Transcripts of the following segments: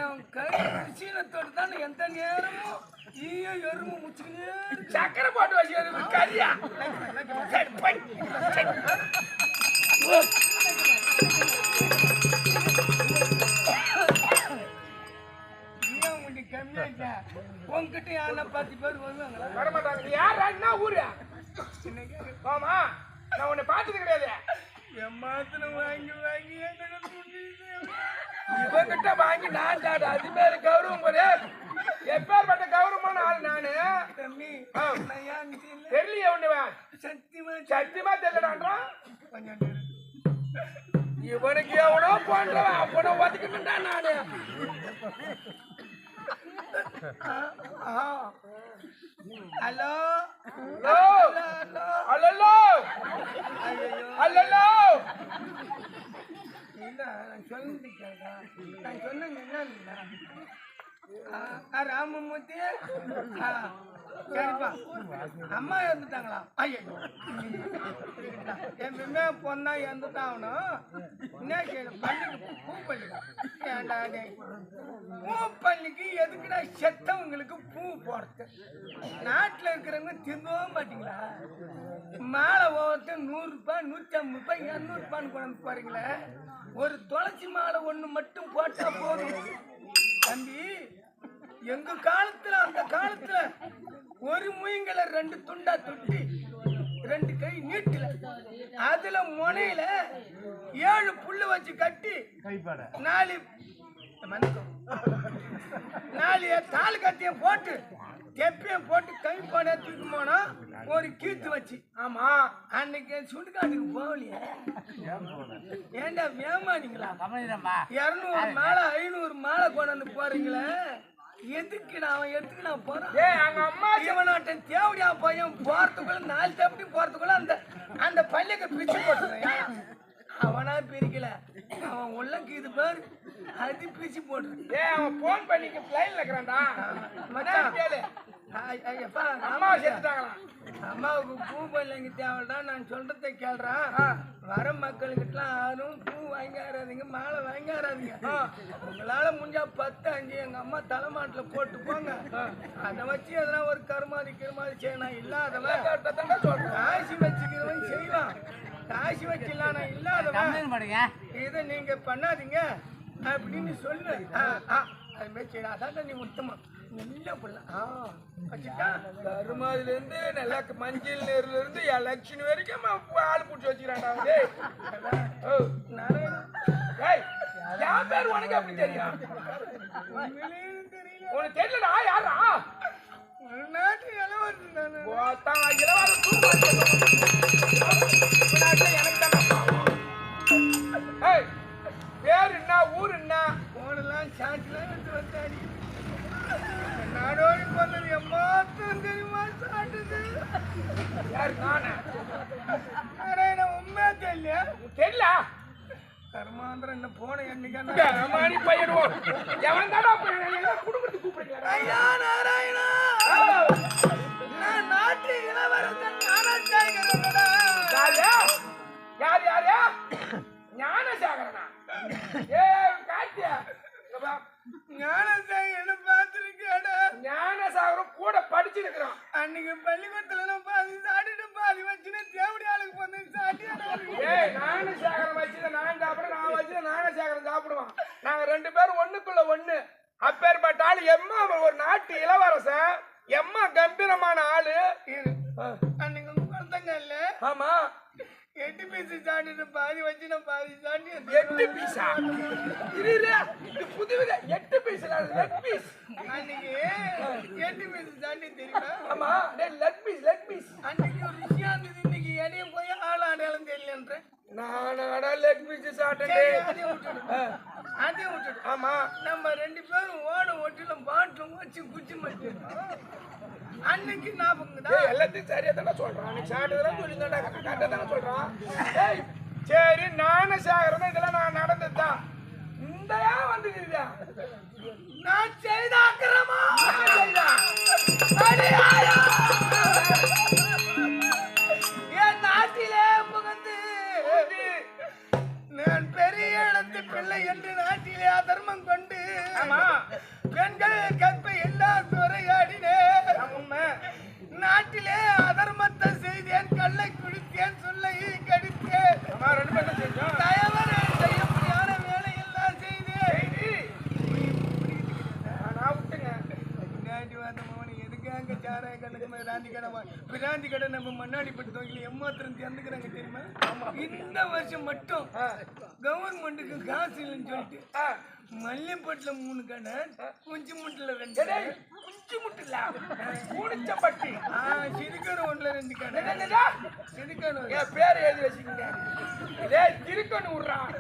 என் கை சீனத்தோடு தான் எந்த நேரமும் ஈயோ எறும்பு முச்சுக்கினே சக்கரை போட்டு வச்சு கரியா கம்மியாச்சா உங்ககிட்ட யாரா 10 பேர் வருவாங்களா? வரமாட்டாங்க. யாரா ஊரு? ஆமா, நான் உன்னை பார்த்தது கிடையாது. எம்மாத்தின வாங்கி வாங்கி இவங்கிட்ட வாங்கி நான் தாடு அது மாதிரி கௌரவம் போல எப்பேற்பட்ட கௌரவமான ஆள் நானு. தம்பி தெரியலையே ஒண்ணுவேன். சத்தியமா தெரியலான்றான். இவனுக்கு எவனோ போன்றவன் அப்பனோ ஒதுக்கிட்டா நானு. ஹலோ அல்லோ அல்லோ இல்ல நான் சொன்னேன் என்ன ராமமூர்த்தி சரிப்பா அம்மா இறந்துட்டாங்களா? ஐயோ என் பின்ன பொண்ணா இறந்துட்டாகணும். என்ன செய்யணும்? பள்ளிக்கு பூ பள்ளிக்கு பூ பள்ளிக்கு எதுக்குடா செத்தவங்களுக்கு பூ போடுறது? நாட்டில் இருக்கிறவங்க திரும்பவும் மாட்டீங்களா? மாலை ஒவ்வொருத்தர் 100 ரூபாய் 150 ரூபாய் 200 ரூபான்னு கொண்டு போறீங்களே. ஒரு துளசி மாலை ஒண்ணு மட்டும் போட்டா போதும் தம்பி. எங்க காலத்துல அந்த காலத்துல ஒரு முயங்களை 2 துண்டா தொட்டி 2 கை நீட்டுல அதுல முனையில 7 புல்லு வச்சு கட்டி 4 தாள் கத்தியம் போட்டு தெப்பியம் போட்டு கை போட தூக்கி போனா ஒரு கீத்து வச்சு. ஆமா, அன்னைக்கு சுடுகாட்டுக்கு போகலையே. ஏண்டா வேமானீங்களா? 200 மாலை 500 மாலை கொண்டாந்து போறீங்களே. எதுக்கு நான் எடுத்துக்கு நான் போறேன்? எங்க அம்மா சிவநாட்டன் தேவடியா பையன் போறதுக்குள்ள 4 தப்பி போறதுக்குள்ள அந்த பள்ளிக்கு பிரிச்சு போட்டுறேன். அவனா பிரிக்கல, அவன் உள்ளக்கு இது பாரு அது பிரிச்சு போட்டுரு. அவன் போன் பண்ணிக்க பிளைன்ல இருக்கிறான்டா. அம்மா செத்துட்டாங்களா? அம்மாவுக்கு பூ பள்ளிங்க தேவைடா. நான் சொல்றதை கேள்றான். வர மக்களுக்கிட்டலாம் யாரும் பூ வாங்காராதீங்க, மாலை வாங்காராதீங்க. உங்களால முடிஞ்சா 10 5 எங்க அம்மா தலைமாட்டுல போட்டு போங்க. அதை வச்சு எதனா ஒரு கருமாதி செய்யணும். இல்லாதவன் காசி வச்சுக்கிறவன் செய்வான். காசி வச்சிடலாம். நான் இல்லாதவன் இதை நீங்க பண்ணாதீங்க அப்படின்னு சொல்லு. அது மாதிரி செய்யலாம். அதான் நீ உத்தமா நல்ல பிள்ளை. கருமாதில இருந்து நல்லா மஞ்சள் நேர்ல இருந்து எலெக்ஷன் வரைக்கும் ஆள் பிடிச்சி வச்சுக்கிறான்டா. என் பேர் உனக்கு அப்படி தெரியும்? உனக்கு தெரியலடா. யாரா? நாட்டு இளவரசன் பேர் என்ன? ஊர் என்ன? போனெல்லாம் சாட்டுலாம் எடுத்து வந்தாடி. நாடோடி போனது எம்மாத்தம் தெரியுமா? சாட்டுது. யாரு? நானே. உண்மையா தெரியல. தெரியல. கர்மாந்திரம் என்ன போன என்னைக்கு பையனுவோம் எவன் தாடா குடும்பத்துக்கு கூப்பிடுறீங்க? ஐயா நாராயணா, நான் நாட்டு இளவரசன் ஞானசேகரனடா. யார் யாரு? ஞானசேகரனா? காத்தியா ஞானசேகரன் பார்த்திருக்கேடா. ஞானசாகரம் கூட படிச்சிருக்கிறான். அன்னைக்கு பள்ளிக்கூடத்துல பாதி சாட்டிட்டு பாதி வச்சுன்னு தேவடி ஆளுக்கு போன சாட்டியா? ஞானசேகரம் வச்சுதான் நான் சாப்பிடுறேன், நான் வச்சு ஞானசேகரம் சாப்பிடுவான். நாங்க 2 பேரும் ஒண்ணுக்குள்ள ஒண்ணு. அப்பேற்பட்ட ஆளு எம்மா ஒரு நாட்டு இளவரசன். எம்மா கம்பீரமான ஆளு. அன்னைக்கு கொடுத்தங்க இல்ல? ஆமா, 8 பீஸ் சாட்டிட்டு பாதி வச்சு நான் பாதி சாட்டி. 8 பீஸா? இது புதுவித 8 பீஸ் லெக் பீஸ். அன்னைக்கு 8 பீஸ் சாட்டி தெரியுமா? ஆமா, லெக் பீஸ். அன்னைக்கு ஒரு விஷயம் இருந்தது. இன்னைக்கு எடைய போய் ஆள் அடையாளம் தெரியலன்ற. நானடா லெக் பீஸ் சாட்டே. அதையும் விட்டுடு. ஆமா, நம்ம 2 பேரும் ஓட ஓட்டில பாட்டிலும் வச்சு குச்சி மாட்டோம். அன்னைக்கு ஞாபகம் எல்லாத்தையும் சரியா தானே சொல்றான். அன்னைக்கு சாட்டதெல்லாம் சொல்லியிருந்தாடா, கரெக்டா தானே சொல்றான். சரி, ஞானசேகரன் இதெல்லாம் நான் நடந்ததுதான். இந்த வந்துக்குதா நான் செய்த அக்கிரமா என் நாட்டிலே புகுந்து நான் பெரிய இடத்து பிள்ளை என்று நாட்டிலே அதர்மம் பிராந்தி கடை நம்ம மண்ணாடி பட்டு தொகையில எம்மாத்திரம் திறந்துக்கிறாங்க தெரியுமா? இந்த வருஷம் மட்டும் கவர்மெண்ட்டுக்கு காசு இல்லைன்னு சொல்லிட்டு மல்லிப்பட்டுல 3 கடை, குஞ்சிமுட்டுல 2 கடை, குஞ்சிமுட்டுல கூடிச்சப்பட்டி சிறுக்கணு 2 கடை, சிறுக்கணு என் பேர் எழுதி வச்சுக்கோங்க. இதே திருக்கணு விடுறான்.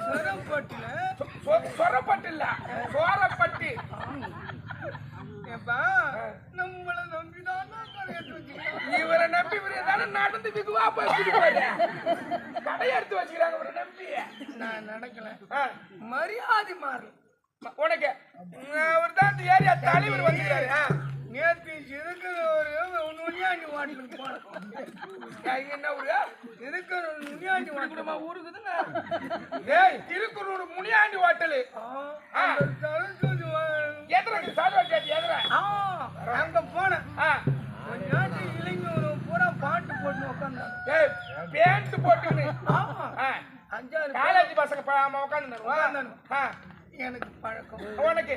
சொரப்பட்டுல சொரப்பட்டு இல்ல சோரப்பட்டி. ஏப்பா நம்மள நம்பிதான் இவரை நம்பி தானே நடந்து விகுவா போய் குடிப்பாரு. கடை எடுத்து வச்சுக்கிறாங்க இவரை நம்பி. நான் நடக்கல, மரியாதை மாறும் உனக்கு. அவர் தான் இந்த ஏரியா தலைவர் வந்துக்கிறாரு. நேற்று இருக்கிற ஒரு நுனியாண்டி வாட்டலுக்கு போனோம். என்ன ஊரு? இருக்கிற நுனியாண்டி வாட்டலுமா ஊருக்குதுங்க. ஏய் திருக்குறூர் முனியாண்டி ஹோட்டலு. எதிரக்கு சாதவாட்டி எதிர அங்க போனேன். கொஞ்ச நாட்டு இளைஞர் பூரா பாட்டு போட்டு உட்காந்தாங்க. ஏய் பேண்ட் போட்டுக்கின்னு 5-6 காலேஜ் பசங்க உட்காந்து எனக்கு பழக்கம். உனக்கு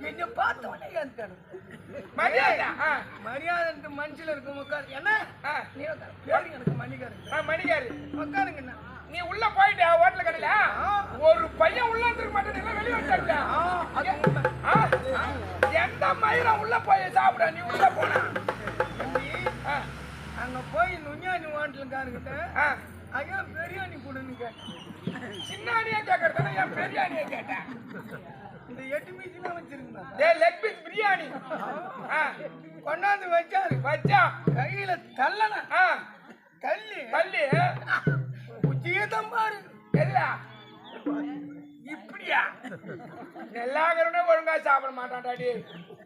என்ன பார்த்த உடனே மரியாதை மரியாதை மனுஷில இருக்கும் உட்காரு. என்ன நீ பேரு எனக்கு மணிகாரு. மணிகாரு உட்காருங்கண்ணா. நீ உள்ள போயிட்ட ஹோட்டல் கடையில ஒரு பையன் உள்ள இருக்க மாட்டேன் வெளியே வந்துட்ட. எந்த மயிரம் உள்ள போய் சாப்பிட நீ உள்ள போன? அங்க போய் நுஞ்சாணி ஹோட்டலுக்காருக்கிட்ட ஐயா பிரியாணி கொடுன்னு கேட்டேன். சின்னானியே கேட்கறதுனா என் பிரியாணியை கேட்டேன். இந்த 8 பீஸ்லாம் வச்சிருந்தா லெக் பீஸ் பிரியாணி கொண்டாந்து வச்சாரு. வச்சா கையில தள்ளன தள்ளி தள்ளி உச்சியதான் பாரு. எதுல இப்படியா? எல்லாருமே ஒழுங்கா சாப்பிட மாட்டான்டாடி.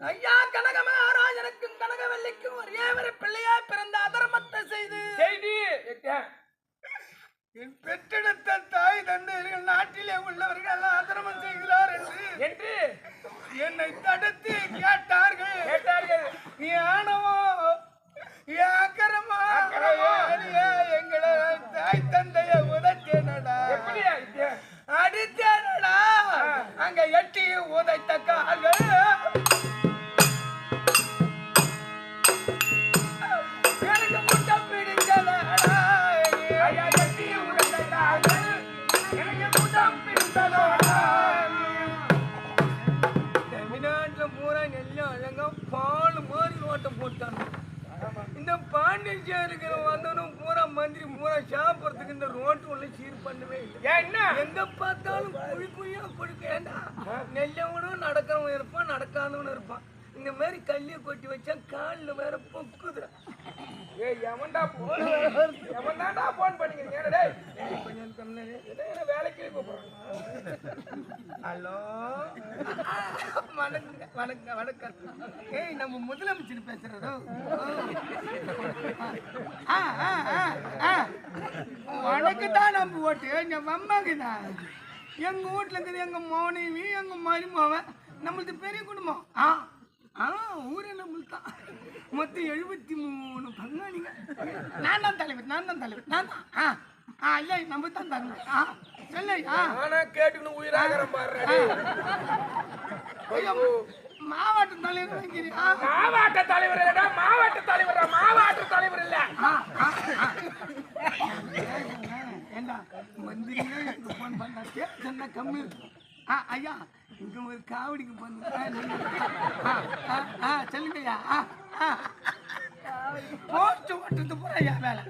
ஐயா கனகமகாராஜனுக்கும் கனகவல்லிக்கும் ஒரே ஒரு பிள்ளையா பிறந்த அதர்மத்தை செய்து என் பெற்றெடுத்த தாய் தந்தையர்கள் நாட்டிலே உள்ளவர்கள் அதர்மம் செய்கிறார் என்று என்னை தடுத்து கேட்டார்கள். நீ ஆணவோ அக்கரமா எங்களை தாய் தந்தைய உதைத்தேனடா, அடித்தேனடா. அங்க எட்டி உதைத்த கால்கள் எனக்கு முட்டம் பிடிக்கலடா. எட்டி உதைத்த கால்கள் எனக்கு முட்டம் பிடிக்கலடா. தமிழ்நாட்டுல பூரா எல்லாம் அழகா பால் மாதிரி ஓட்டம் போட்டாங்க. இந்த பாண்டிச்சேரிக்கு வந்தனும் பூரா மந்திரி பூரா சாப்பிட்றதுக்கு இந்த ரோட்டு உள்ள சீர் பண்ணவே இல்லை. என்ன எங்க பார்த்தாலும் குழி குழியா கொடுக்கேண்டா. நெல்லவனும் நடக்கிறவன் இருப்பான், நடக்காதவனும் இருப்பான். இந்த மாதிரி கல்லியை கொட்டி வச்சா காலில் வேற பொக்குது. எவன்டா போன் பண்ணிக்கிறீங்க? வேலைக்கு ஹலோ வணக்கம் வணக்கம் வணக்கம். ஏய் நம்ம முதலமைச்சர் பேசுறதோ? உனக்கு தான் நம்ம ஓட்டு. எங்க அம்மாக்கு தான். எங்க வீட்டுல இருக்குது எங்க மனைவி எங்க மருமவன். நம்மளுக்கு பெரிய குடும்பம். ஊரே நம்மளுக்கு தான். மொத்தம் 73 பங்காளிங்க. நான் தான் தலைவர். நான் தான். ஐயா நம்ம தான் தரணும். சொல்லையா கேட்டுக்கணும் உயிராகிறேன் பாரு. மாவட்ட தலைவர் வைக்கிறீங்க. மாவட்ட தலைவர் மாவட்ட தலைவர் இல்ல. ஏண்டா மந்திரியே எனக்கு போன் பண்ணா சொன்னா கம்மி. ஐயா இங்க ஒரு காவடிக்கு பண்ணு. சொல்லுங்கய்யா. போஸ்ட் ஓட்டுறது போற ஐயா வேலை.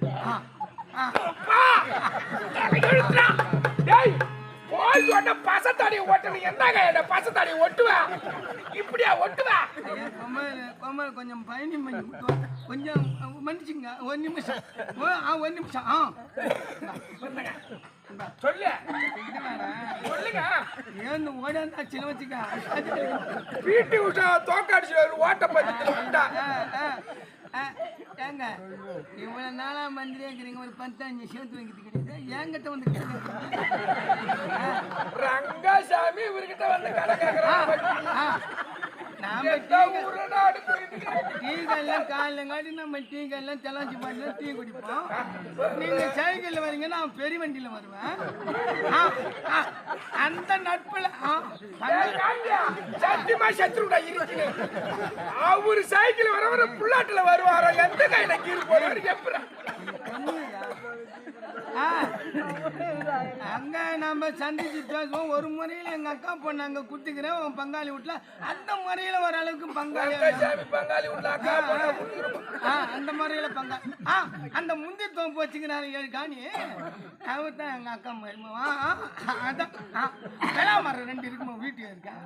பசத்தாடி ஓட்டணும். என்னங்க பசத்தாடி ஒட்டுவா? இப்படியா ஒட்டுவா? கோமல் கொஞ்சம் பயணம் பண்ணி கொஞ்சம் மன்னிச்சுங்க. 1 நிமிஷம். 1 நிமிஷம். சொல்லுங்க. ஏன் ஓடாந்தா சின்ன வச்சுக்க. பிடி உஷா தோக்காடிச்சு ஓட்ட பத்தி. ஏங்க இவ்வளவு நாளா மந்திரியா இருக்கிறீங்க, ஒரு 10-5 சேர்த்து வைக்கிறது கிடையாது. என்கிட்ட வந்து ரங்கசாமி இவர்கிட்ட வந்து கடை நாம டீக்கெல்லாம் காலைலங்காட்டி நம்ம டீக்கெல்லாம் தெலாச்சி பாட்டில டீ குடிப்போம். நீங்க சைக்கிள்ல வரீங்க, நான் பெரிய வண்டியில வருவேன். அந்த நட்புல சத்தியமா சீக்கிரமா செத்துருடா இருக்கு. அவரு சைக்கிள் வர புள்ளாட்டுல வருவாரா, எந்த கையில கீழ் போடுவாரு எப்படா? அங்க நம்ம சந்திச்சு பேசுவோம். ஒரு முறையில எங்க அக்கா பொண்ணு அங்க குத்துக்கிறேன் உன் பங்காளி வீட்டுல, அந்த முறையில வர அளவுக்கு பங்காளி பங்காளி வீட்டுல அக்கா அந்த முறையில பங்காளி அந்த முந்தித்துவம் போச்சுக்கிறாரு ஏழு காணி. அவர் தான் எங்க அக்கா மருமவா. அதான் வேளாமரம் 2 இருக்குமா வீட்டுல இருக்கேன்.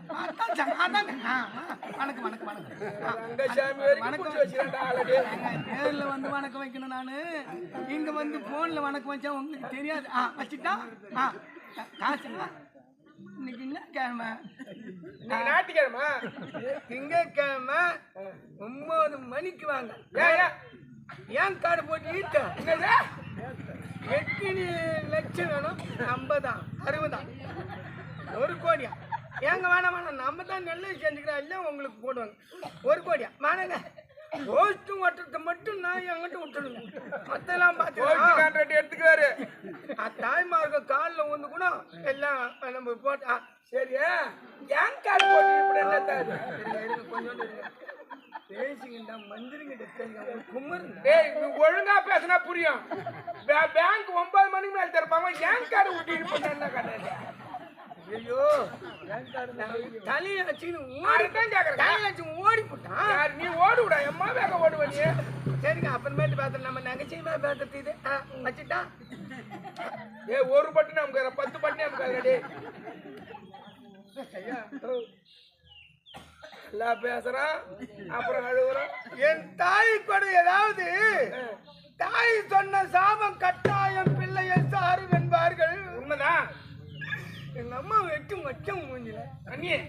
வணக்கம் வணக்கம் வணக்கம் நேர்ல வந்து வணக்கம் வைக்கணும். நானு இங்க வந்து போன்ல வணக்கம் வச்சா உங்களுக்கு தெரியாது. வச்சுட்டா காசு இன்னைக்கு என்ன கிழமை? ஞாயிற்றுக்கிழமை திங்கக்கிழமை 9 மணிக்கு வாங்க. ஏன் கார்டு போட்டு ஈட்டம் எத்தனை லட்சம் வேணும்? 50 60 1 கோடியா? ஏங்க வேணாம் வேணாம், நம்ம தான் நல்லது செஞ்சுக்கிறோம். இல்லை உங்களுக்கு போடுவாங்க 1 கோடியா? வேணாங்க, போஸ்ட் ஓட்டுறத மட்டும் நான் என்கிட்ட விட்டுடுங்க. மற்றெல்லாம் பார்த்து எடுத்துக்குவாரு. தாய்மார்கள் காலில் வந்து கூட எல்லாம் நம்ம போட்டு சரி ஏன் கார்டு போட்டு இப்படி என்ன தாரு கொஞ்சோண்டு பேசிக்கிட்டா மந்திரிகிட்ட குமருங்க. ஒழுங்கா பேசினா புரியும். பேங்க் 9 மணிக்கு மேல திறப்பாங்க. ஏன் கார்டு விட்டு இருப்பேன் என்ன கதை? ஐயோ தலையை வச்சு ஓடி போட்டான். நீ ஓடுடா, எம்மா வேக ஓடுவ நீ. சரிங்க, அப்புறமேட்டு பார்த்து நம்ம நகைச்சுவை பார்த்துட்டு இது வச்சுட்டா. ஒரு பட்டு நமக்கு 10 பட்டு நமக்கு எல்லாம் பேசுறான், அப்புறம் அழுகுறான். என் தாய் கூட ஏதாவது தாய் சொன்ன சாபம் கட்டாயம் பிள்ளையை சாரும் என்பார்கள். உண்மைதான். எங்க அம்மா 8 மச்சம் மூஞ்சில அண்ணியே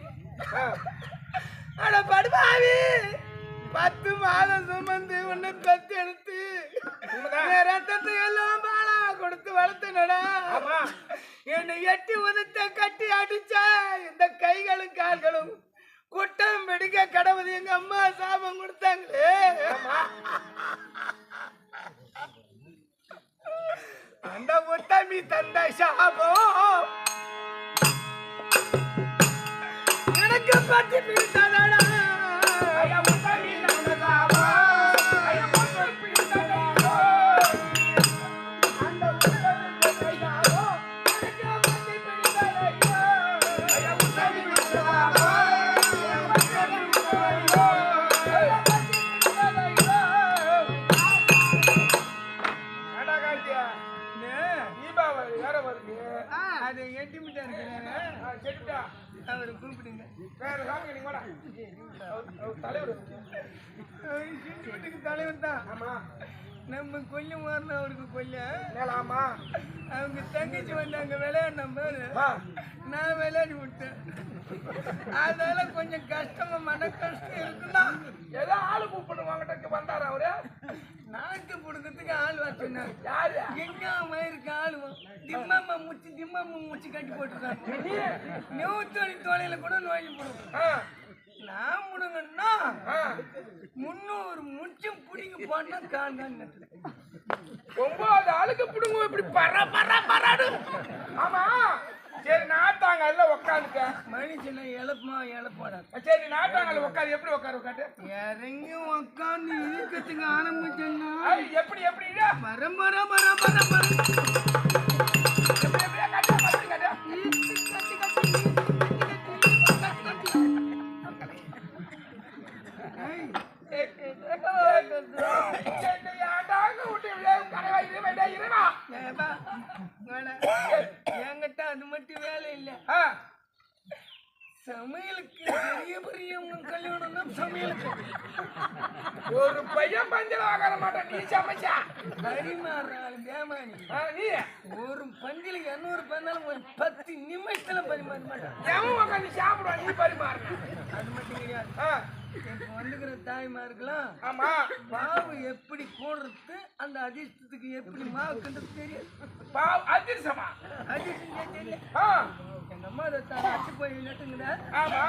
அட படுபாவி 10 மாதம் சுமந்து உன்னை பெத்து எடுத்து ரத்தத்தை எல்லாம் பாலா கொடுத்து வளர்த்தனடா. என்னை 8 உதத்தை கட்டி அடிச்ச இந்த கைகளும் கால்களும் குட்டம் பிடிக்க கடவுள் எங்க அம்மா சாபம் கொடுத்தாங்களே. அந்த உத்தமி தந்த சாபம் எனக்கு பத்தி பிடித்ததடா. தீபாவளி வேற வருது. அது 8 மீட்டர் செட்டுட்டா அவர் கூப்பிடுங்க. வேற சாமி நீங்க தலைவர் வீட்டுக்கு தலைவர் தான். ஆமா, நம்ம கொல்லும் வரணும் அவருக்கு கொல்ல. ஆமா, அவங்க தங்கச்சி வந்தாங்க விளையாடின பாரு, நான் விளையாடி விட்டேன். அதனால கொஞ்சம் கஷ்டமா மன கஷ்டம் இருக்குன்னா ஏதோ ஆளு கூப்பிடுவாங்க. வந்தாரு அவரு நாட்டு புடுக்கிறதுக்கு ஆள் வச்சுனாரு. யாரு? எங்க மயிருக்கு ஆளு திம்மாமா முச்சு கட்டி போட்டுருக்காங்க. நெவுத்தோடி தோலையில கூட நோய் போடுவோம். நான் முடுங்கன்னா 300 முச்சும் பிடிங்க போட்டா காண்கான்னு 9 ஆளுக்கு பிடுங்க இப்படி பராடு. ஆமா, சரி நாட்டாங்கல்ல உட்காந்துக்க. மனுஷனை இழப்பாடா. சரி நாட்டாங்கல்ல உட்காந்து எப்படி உட்காரு இறங்கி உட்காந்து இழுக்கிறதுக்கு ஆரம்பிச்சேன்னா எப்படி பரம்பரை என்கிட்ட அது மட்டும் வேலை இல்லை. சமையலுக்கு பெரிய கல்யாணம் சமையலுக்கு ஒரு பையன் பஞ்சல ஆகாத மாட்டான். நீ சமைச்சா பரிமாறாள் தேமானி. நீ ஒரு பந்தில 200 பண்ணாலும் ஒரு 10 நிமிஷத்துல பரிமாற மாட்டான். எவன் உட்காந்து சாப்பிடுவா, நீ பரிமாற. அது மட்டும் கிடையாது. இப்ப வந்துக்கிற தாய்மாருக்கலாம் ஆமா மாவு எப்படி போடுறது, அந்த அதிர்ஷ்டத்துக்கு எப்படி மாவு கண்டது தெரியாது. அதிர்ஷ்டமா அதிர்ஷ்டம் தெரியல. ஆ எங்க அம்மா அதை அச்சு போய் நட்டுங்கிற. ஆமா